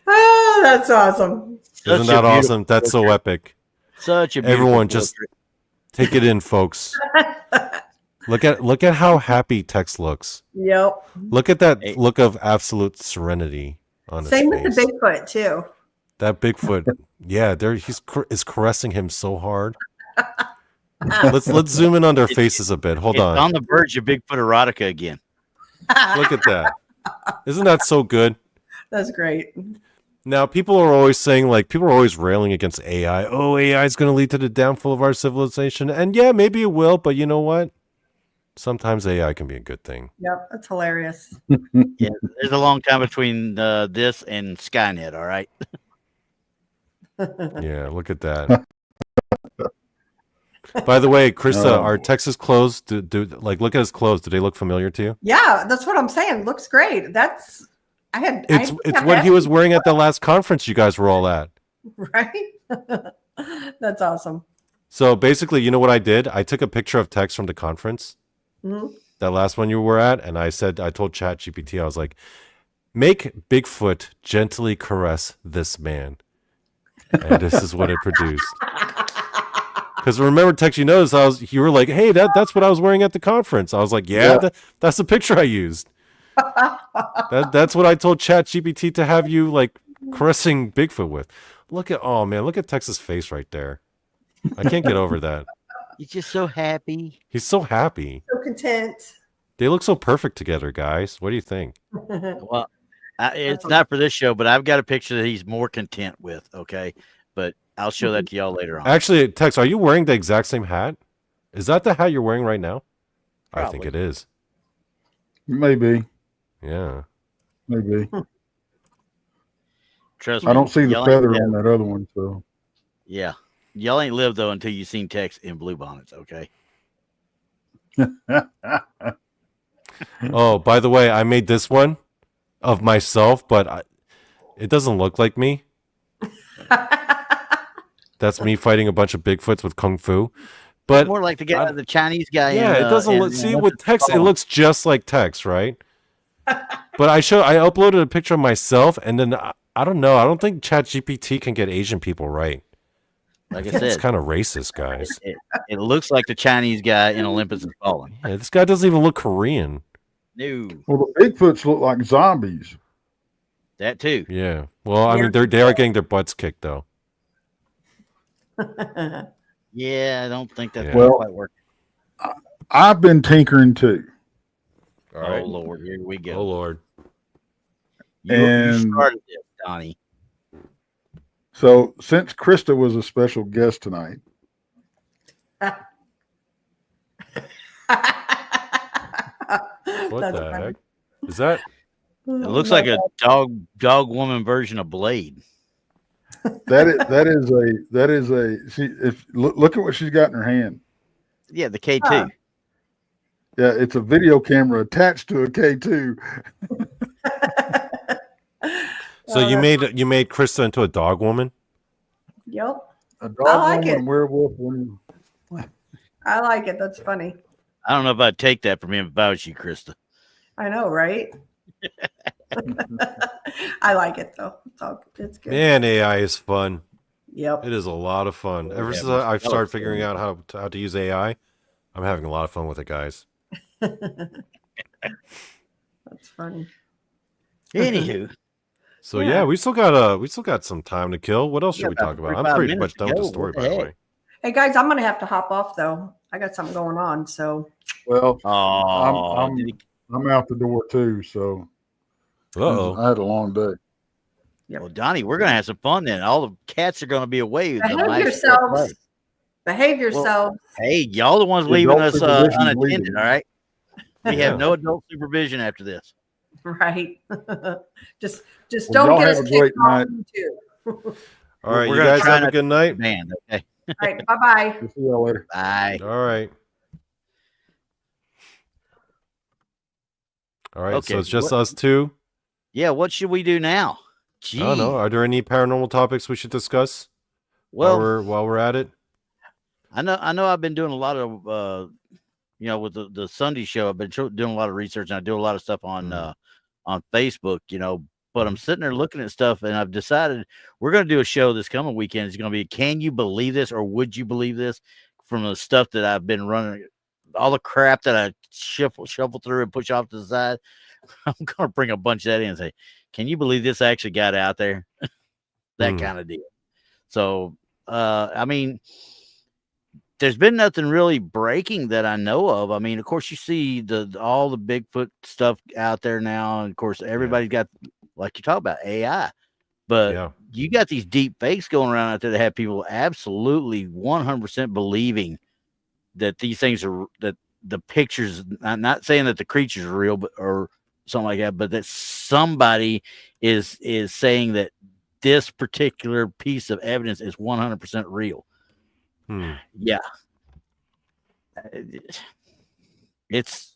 Oh, that's awesome. Isn't that awesome? That's so epic. Such a beautiful Everyone just take it in, folks. Look at how happy Tex looks. Yep. Look at that look of absolute serenity on his Same face. with the Bigfoot too. That Bigfoot, yeah, is caressing him so hard. Let's zoom in on their faces a bit. Hold on. On the verge of Bigfoot erotica again. Look at that. Isn't that so good? That's great. Now, people are always railing against AI. Oh, AI is going to lead to the downfall of our civilization. And yeah, maybe it will, but you know what? Sometimes AI can be a good thing. Yep, that's hilarious. Yeah, there's a long time between this and Skynet. All right. Yeah, look at that. By the way, Krista, are Texas clothes? Look at his clothes. Do they look familiar to you? Yeah, that's what I'm saying. Looks great. It's what he was wearing at the last conference you guys were all at. Right? That's awesome. So basically, you know what I did? I took a picture of Tex from the conference, that last one you were at, and I told ChatGPT, I was like, make Bigfoot gently caress this man. And this is what it produced. Because remember, Tex, you noticed you were like, hey, that's what I was wearing at the conference. I was like, yeah. That's the picture I used. That's what I told ChatGPT to have you like caressing Bigfoot with. Look at Tex's face right there. I can't get over that. He's just so happy. He's so happy. So content. They look so perfect together, guys. What do you think? Well, it's not for this show, but I've got a picture that he's more content with. Okay, but I'll show that to y'all later on. Actually, Tex, are you wearing the exact same hat? Is that the hat you're wearing right now? Probably. I think it is. Maybe. Yeah. Maybe. Trust me. I don't see the y'all feather ain't on that other one, so. Yeah, y'all ain't lived though until you seen Tex in blue bonnets. Okay. Oh, by the way, I made this one of myself, but it doesn't look like me. That's me fighting a bunch of Bigfoots with Kung Fu. But more like the Chinese guy. Yeah, it doesn't look. See, with Tex, it looks just like Tex, right? But I uploaded a picture of myself, and then I don't know. I don't think ChatGPT can get Asian people right. Like I It's said, kind of racist, guys. it looks like the Chinese guy in Olympus Has Fallen. Yeah, this guy doesn't even look Korean. No, Well, the Bigfoots look like zombies. that too. Yeah. Well, I mean, they are getting their butts kicked, though. Yeah, I don't think that's Well, quite working. I've been tinkering too. All right. Oh Lord, here we go. Oh Lord. You started this, Donny. So since Krista was a special guest tonight, What That's the funny. heck? Is that? It looks like a dog woman version of Blade. that is a look at what she's got in her hand. Yeah, the K2. Huh. Yeah, it's a video camera attached to a K2. So you made Krista into a dog woman? Yep. A dog like woman, it. werewolf woman. I like it. That's funny. I don't know if I'd take that from him if I was you, Krista. I know, right? I like it though. It's good. Man, AI is fun. Yep. It is a lot of fun. Ever Yeah, since but I've that started was figuring out how to use AI, I'm having a lot of fun with it, guys. That's funny. Anywho, So yeah, we still got some time to kill. What else we should we got talk about about? I'm 45 pretty minutes much to done with the go. story, What the by the heck? way. Hey guys, I'm gonna have to hop off though. I got something going on. So Well, Oh, I'm out the door too, so Uh-oh. I had a long day. well, Donnie, we're gonna have some fun then. All the cats are gonna be away. The behave mice still play. yourselves. Behave yourselves. Hey, y'all the ones The leaving adult us supervision unattended. leaving. All right, we Yeah. have no adult supervision after this. Right. just Well, don't y'all get have us a great kicked off night. YouTube. All right, We're you gonna guys try have a not good to night. band. Okay, All right. Bye-bye. We'll see y'all later. bye. All right. All right, so Okay, it's just what- us two. Yeah, what should we do now? Gee, I don't know. Are there any paranormal topics we should discuss well, while we're at it? I know. I've been doing a lot of, with the Sunday show. I've been doing a lot of research, and I do a lot of stuff on Facebook. But I'm sitting there looking at stuff, and I've decided we're going to do a show this coming weekend. It's going to be, can you believe this, or would you believe this? From the stuff that I've been running, all the crap that I shuffle through and push off to the side. I'm going to bring a bunch of that in and say, can you believe this actually got out there? That kind of deal. So, I mean, there's been nothing really breaking that I know of. I mean, of course, you see all the Bigfoot stuff out there now. And of course, everybody's got, like you talk about, AI. But you got these deep fakes going around out there that have people absolutely 100% believing that these things are, that the pictures, I'm not saying that the creatures are real, but or something like that, but that somebody is saying that this particular piece of evidence is 100% real. Yeah. It's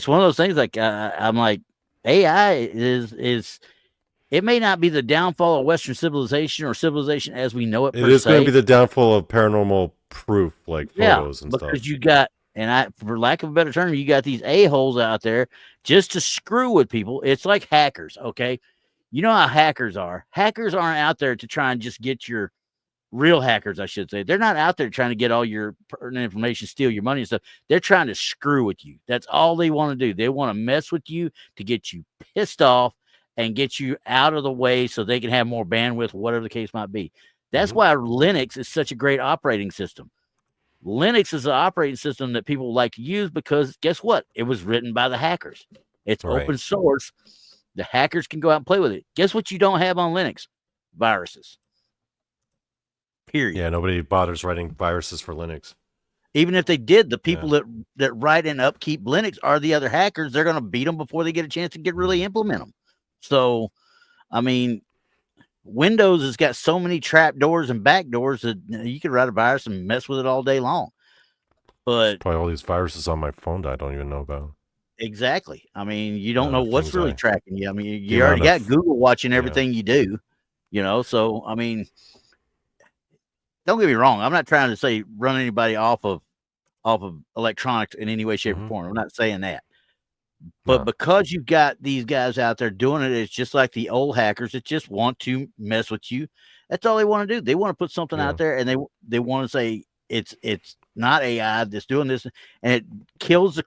one of those things, like I'm like, AI is it may not be the downfall of Western civilization or civilization as we know it. It is going to be the downfall of paranormal proof, like photos and stuff. Because you got, and for lack of a better term, you got these a-holes out there just to screw with people. It's like hackers, okay? You know how hackers are. Hackers aren't out there to try and just get your real hackers, I should say. They're not out there trying to get all your pertinent information, steal your money and stuff. They're trying to screw with you. That's all they want to do. They want to mess with you to get you pissed off and get you out of the way so they can have more bandwidth, whatever the case might be. That's why Linux is such a great operating system. Linux is an operating system that people like to use because guess what? It was written by the hackers. It's open source. The hackers can go out and play with it. Guess what you don't have on Linux? Viruses. Period. Yeah, nobody bothers writing viruses for Linux. Even if they did, the people that write and upkeep Linux are the other hackers. They're going to beat them before they get a chance to really implement them. So, I mean, Windows has got so many trap doors and back doors that you could write a virus and mess with it all day long. But probably all these viruses on my phone that I don't even know about. Exactly. I mean, you don't know what's really tracking you. I mean, you already amount got Google watching everything you do, so I mean, don't get me wrong. I'm not trying to say run anybody off of electronics in any way, shape, or form. I'm not saying that. But because you've got these guys out there doing it, it's just like the old hackers that just want to mess with you. That's all they want to do. They want to put something out there, and they want to say it's not AI that's doing this, and it kills the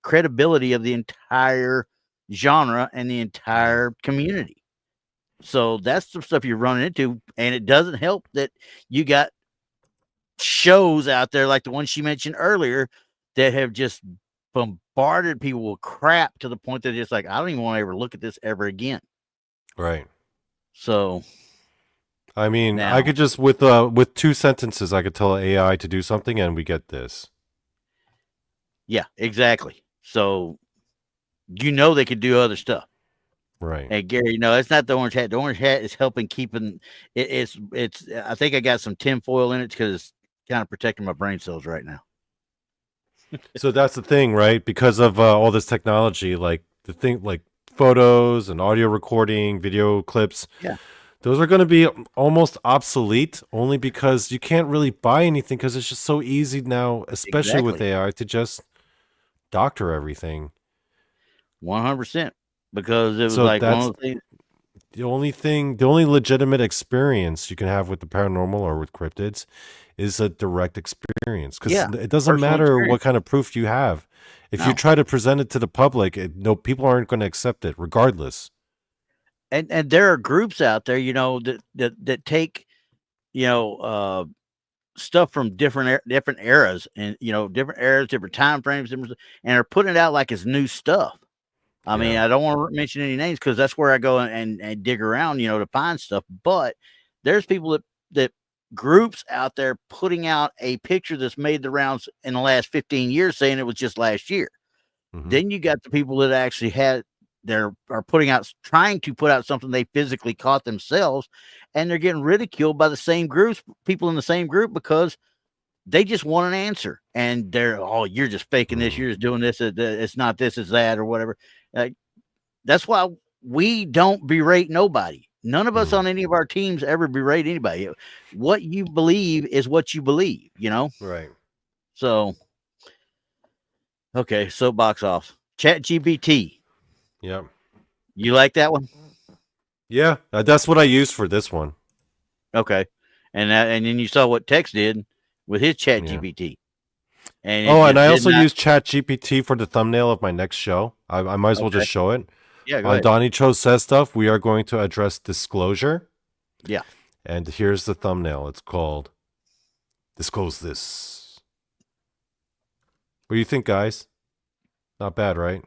credibility of the entire genre and the entire community. So that's the stuff you're running into, and it doesn't help that you got shows out there like the one she mentioned earlier that have just bombarded people with crap to the point that it's like, I don't even want to ever look at this ever again. Right. So, I mean, now, I could just with 2 sentences, I could tell AI to do something, and we get this. Yeah, exactly. So, they could do other stuff. Right. Hey, Gary, no, it's not the orange hat. The orange hat is helping keeping it. It's. I think I got some tinfoil in it because it's kind of protecting my brain cells right now. So that's the thing, right? Because of all this technology, like photos and audio recording, video clips. Yeah. Those are going to be almost obsolete only because you can't really buy anything because it's just so easy now, especially with AI, to just doctor everything. 100%. Because it was like one of the things. the only legitimate experience you can have with the paranormal or with cryptids is a direct experience, because Yeah, it doesn't personal matter experience. what kind of proof you have. If you No. try to present it to the public, no, people aren't going to accept it regardless. And there are groups out there, you know, that take, you know, stuff from different eras, and you know, different eras, different time frames, and are putting it out like it's new stuff. I mean, Yeah. I don't want to mention any names because that's where I go and dig around, you know, to find stuff. But there's people that groups out there putting out a picture that's made the rounds in the last 15 years, saying it was just last year. Mhm. Then you got the people that actually are trying to put out something they physically caught themselves, and they're getting ridiculed by the same groups, people in the same group, because they just want an answer, and oh, you're just faking this, you're just doing this, it's not this, it's that, or whatever. That's why we don't berate nobody. None of us on any of our teams ever berate anybody. What you believe is what you believe, you know? Right. So, okay, soapbox off. Chat GPT. Yeah. You like that one? Yeah. That's what I used for this one. Okay. And then you saw what Tex did with his Chat Yeah. GPT. And And I also use Chat GPT for the thumbnail of my next show. I might as well just show it. Yeah, go On ahead. Donny Cho Says Stuff, we are going to address disclosure. Yeah. And here's the thumbnail. It's called Disclose This. What do you think, guys? Not bad, right?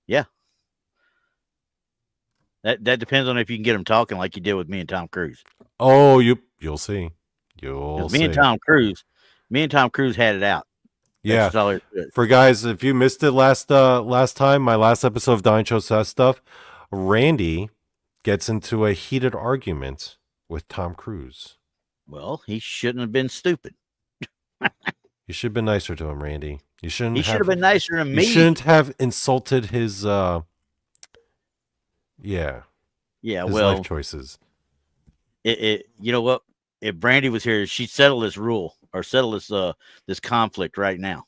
Yeah. That depends on if you can get them talking like you did with me and Tom Cruise. Oh, you'll see. You'll see. Me and Tom Cruise had it out. Yeah. That's all there is. For guys, if you missed it last time, my last episode of Donny Cho Says Stuff, Randy gets into a heated argument with Tom Cruise. Well, he shouldn't have been stupid. You should have been nicer to him, Randy. You shouldn't. He should have been nicer than me. You shouldn't have insulted his his life choices. You know what? If Brandi was here, she'd settle this rule or settle this conflict right now.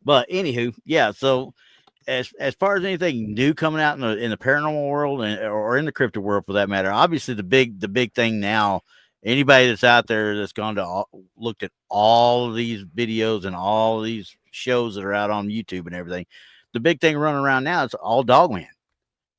But anywho, yeah. So as far as anything new coming out in the paranormal world or in the crypto world for that matter, obviously the big thing now. Anybody that's out there that's gone to looked at all of these videos and all of these shows that are out on YouTube and everything, the big thing running around now is all Dogman.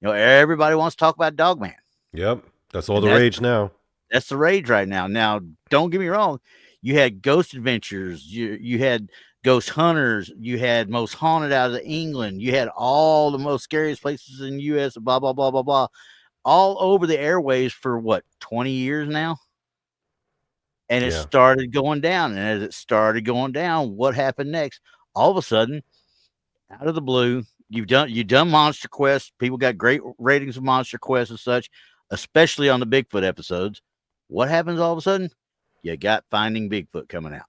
You know, everybody wants to talk about Dogman. Yep, that's all the rage now. That's the rage right now. Now, don't get me wrong. You had Ghost Adventures. You had Ghost Hunters. You had Most Haunted out of England. You had all the most scariest places in the U.S. Blah blah blah blah blah, all over the airways for what 20 years now. And it started going down. And as it started going down, what happened next? All of a sudden, out of the blue, you've done Monster Quest. People got great ratings of Monster Quest and such, especially on the Bigfoot episodes. What happens all of a sudden? You got Finding Bigfoot coming out.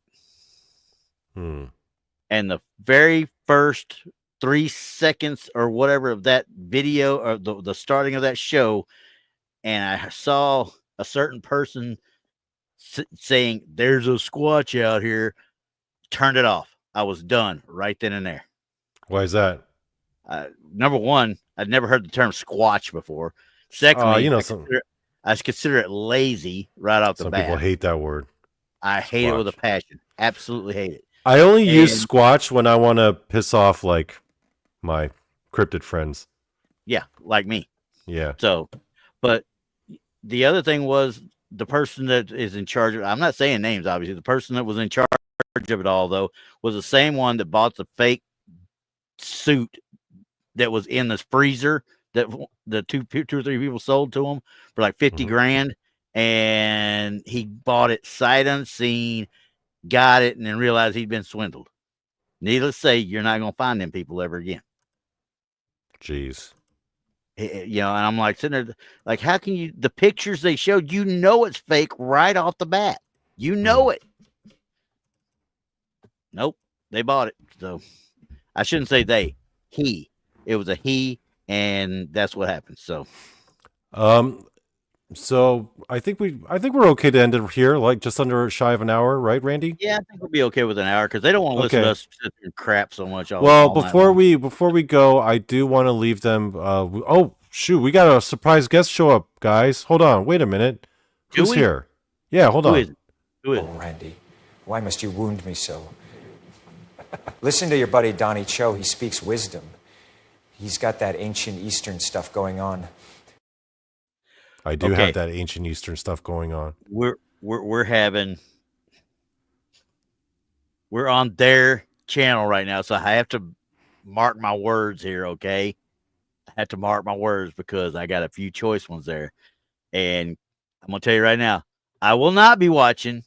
And the very first 3 seconds or whatever of that video or the starting of that show, and I saw a certain person saying there's a squatch out here, turned it off. I was done right then and there. Why is that? Number one, I'd never heard the term squatch before. Secondly, I consider it lazy right off the bat. Some people hate that word. I hate it with a passion. Absolutely hate it. I only use squatch when I want to piss off like my cryptid friends. Yeah, like me. Yeah. So, but the other thing was the person that is in charge of, I'm not saying names, obviously. The person that was in charge of it all, though, was the same one that bought the fake suit that was in the freezer that the two or three people sold to him for like 50 grand. And he bought it sight unseen, got it, and then realized he'd been swindled. Needless to say, you're not going to find them people ever again. Jeez. You know, and I'm like sitting there, like, how can you? The pictures they showed, you know, it's fake right off the bat. You know it. Nope, they bought it. So I shouldn't say they. He. It was a he, and that's what happened. So, so I think we're okay to end it here, like just under shy of an hour, right, Randy? Yeah, I think we'll be okay with an hour because they don't want to listen to us sit there and crap so much. Well, before we go, I do want to leave them. shoot, we got a surprise guest show up, guys. Hold on, wait a minute. Do Who's we? here? Yeah, hold Who on. is it? Who is Oh, it? Randy, why must you wound me so? Listen to your buddy Donny Cho. He speaks wisdom. He's got that ancient Eastern stuff going on. I do Okay. have that ancient Eastern stuff going on. We're on their channel right now, so I have to mark my words here, okay? I have to mark my words because I got a few choice ones there. And I'm gonna tell you right now, I will not be watching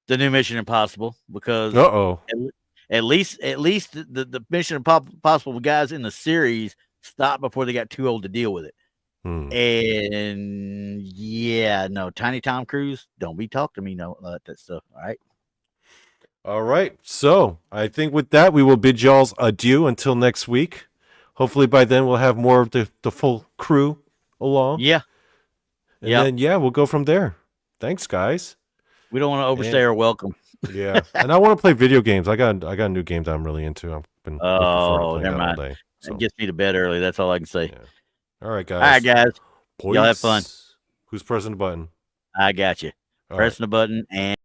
the new Mission Impossible because at least the Mission Impossible guys in the series stopped before they got too old to deal with it. And yeah, no, Tiny Tom Cruise, don't be talking to me about that stuff. All right. All right. So I think with that, we will bid y'all's adieu until next week. Hopefully by then we'll have more of the full crew along. Yeah. And then, yeah, we'll go from there. Thanks, guys. We don't want to overstay our welcome. Yeah. And I want to play video games. I got a new game that I'm really into. I've been looking forward to playing never that all mind. day. So. It gets me to bed early. That's all I can say. Yeah. All right, guys. All right, guys. Y'all have fun. Who's pressing the button? I got you. All Pressing the button and